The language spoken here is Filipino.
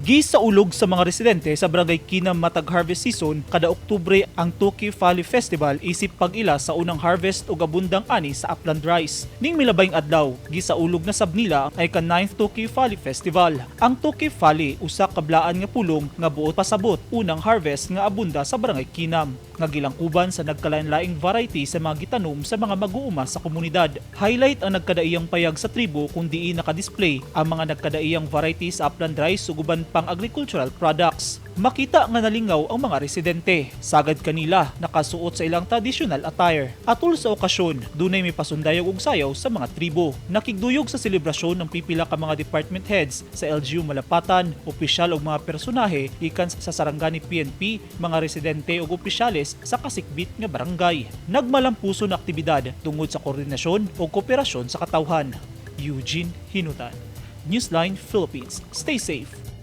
Gisaulog sa mga residente sa Barangay Kinam matag harvest season kada Oktubre ang Tuki Valley Festival isip pag-ila sa unang harvest ug abundang ani sa upland rice. Ning milabayng adlaw, gisaulog na sab nila ay ka 9th Tuki Valley Festival. Ang Tuki Valley usa ka blaan nga pulong nga buot pasabot unang harvest nga abunda sa Barangay Kinam nga gilangkuban sa nagkalain-laing variety sa mga gitanom sa mga mag-uuma sa komunidad. Highlight ang nagkadaiyang payag sa tribo kung diin naka-display ang mga nagkadaiyang variety sa upland rice ug uban pang agricultural products. Makita nga nalingaw ang mga residente. Sagad kanila nakasuot sa ilang traditional attire. Atol sa okasyon, dunay may pasundayog og sayaw sa mga tribo. Nakigduyog sa selebrasyon ng pipila ka mga department heads sa LGU Malapatan, opisyal ug mga personahe ikan sa Sarangani PNP, mga residente ug opisyales sa kasikbit nga barangay. Nagmalampuso na aktibidad tungod sa koordinasyon ug kooperasyon sa katawhan. Eugene Hinutan, Newsline Philippines. Stay safe.